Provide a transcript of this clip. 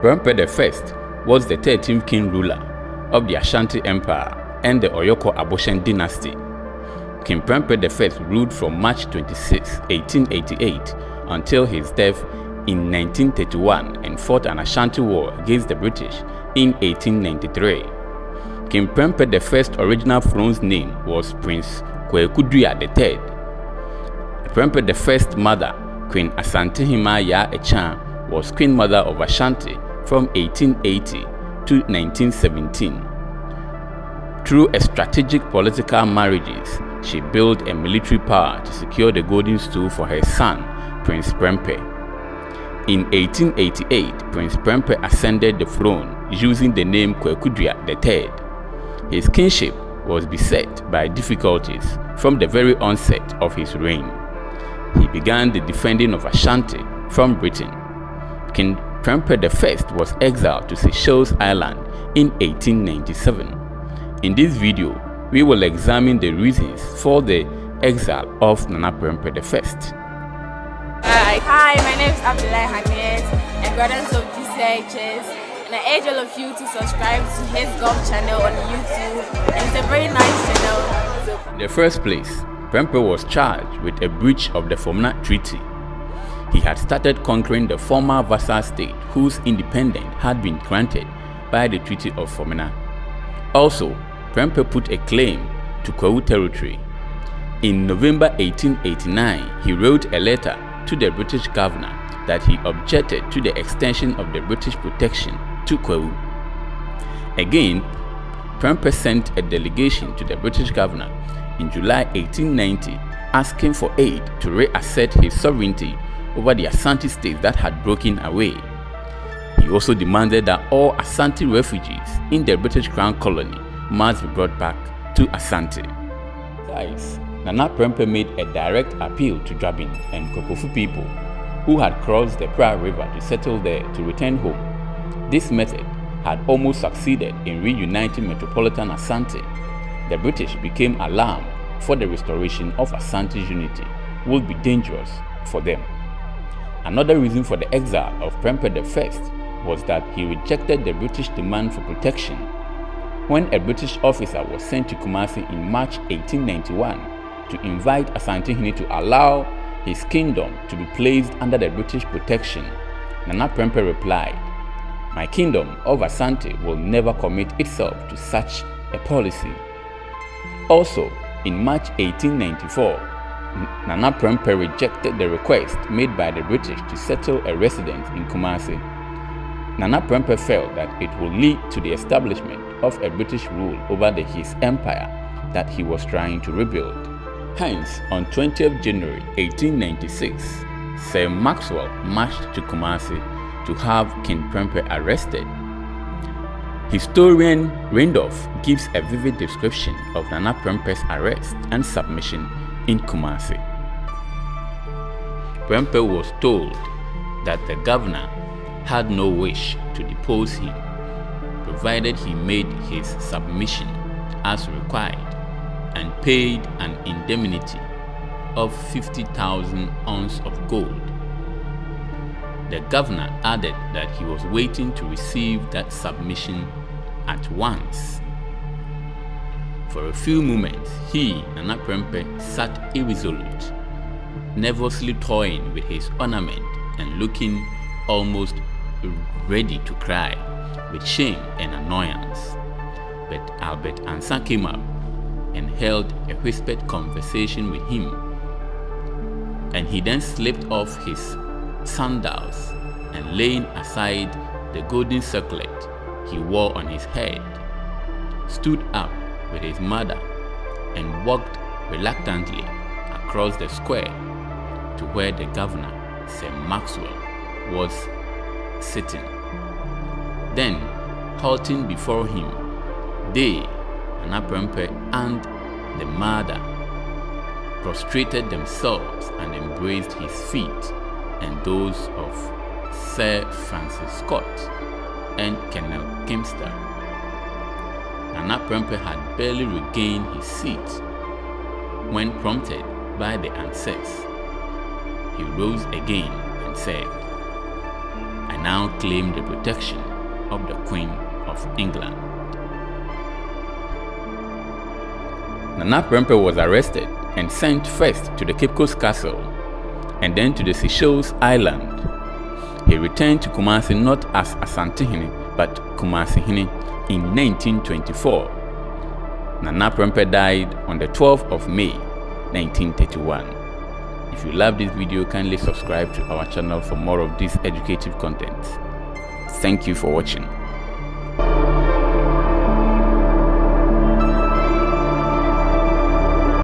Prempeh I was the 13th king ruler of the Ashanti Empire and the Oyoko Aboshan dynasty. King Prempeh I ruled from March 26, 1888 until his death in 1931 and fought an Ashanti war against the British in 1893. King Prempeh I's original throne's name was Prince Kwekudua III. Prempeh I's mother, Queen Ashanti Echan, was Queen Mother of Ashanti from 1880 to 1917. Through a strategic political marriages, she built a military power to secure the golden stool for her son, Prince Prempeh. In 1888, Prince Prempeh ascended the throne using the name Kwekudua III. His kingship was beset by difficulties from the very onset of his reign. He began the defending of Ashanti from Britain. King Prempeh I was exiled to Seychelles Island in 1897. In this video, we will examine the reasons for the exile of Nana Prempeh I. Hi, my name is Agyeman, and brothers of Seychelles, and I urge all of you to subscribe to his golf channel on YouTube, and it's a very nice channel. In the first place, Prempeh was charged with a breach of the Fomena Treaty. He had started conquering the former vassal state whose independence had been granted by the Treaty of Fomena. Also, Prempeh put a claim to Kwahu territory. In November 1889, he wrote a letter to the British governor that he objected to the extension of the British protection to Kwahu. Again, Prempeh sent a delegation to the British governor in July 1890 asking for aid to reassert his sovereignty over the Ashanti states that had broken away. He also demanded that all Ashanti refugees in the British Crown colony must be brought back to Ashanti. Besides, Nana Prempeh made a direct appeal to Dwabin and Kokofu people who had crossed the Pra River to settle there to return home. This method had almost succeeded in reuniting metropolitan Ashanti. The British became alarmed for the restoration of Ashanti's unity would be dangerous for them. Another reason for the exile of Prempeh I was that he rejected the British demand for protection. When a British officer was sent to Kumasi in March 1891 to invite Ashanti to allow his kingdom to be placed under the British protection, Nana Prempeh replied, "My kingdom of Ashanti will never commit itself to such a policy." Also, in March 1894, Nana Prempeh rejected the request made by the British to settle a residence in Kumasi. Nana Prempeh felt that it would lead to the establishment of a British rule over his empire that he was trying to rebuild. Hence, on 20th January 1896, Sir Maxwell marched to Kumasi to have King Prempeh arrested. Historian Randolph gives a vivid description of Nana Prempeh's arrest and submission in Kumasi. Prempeh was told that the governor had no wish to depose him, provided he made his submission as required and paid an indemnity of 50,000 ounces of gold. The governor added that he was waiting to receive that submission at once. For a few moments, he, Nana Prempeh, sat irresolute, nervously toying with his ornament and looking almost ready to cry with shame and annoyance. But Albert Ansa came up and held a whispered conversation with him, and he then slipped off his sandals and, laying aside the golden circlet he wore on his head, stood up with his mother and walked reluctantly across the square to where the governor, Sir Maxwell, was sitting. Then, halting before him, they, Nana Prempeh and the mother, prostrated themselves and embraced his feet and those of Sir Francis Scott and Colonel Kempster. Nana Prempeh had barely regained his seat when, prompted by the answers, he rose again and said, "I now claimed the protection of the Queen of England. Nana Prempeh was arrested and sent first to the Cape Coast Castle and then to the Seychelles Island. He returned to Kumasi not as Asantehene but Kumasihene in 1924. Nana Prempeh died on the 12th of May 1931. If you love this video, kindly subscribe to our channel for more of this educative content. Thank you for watching.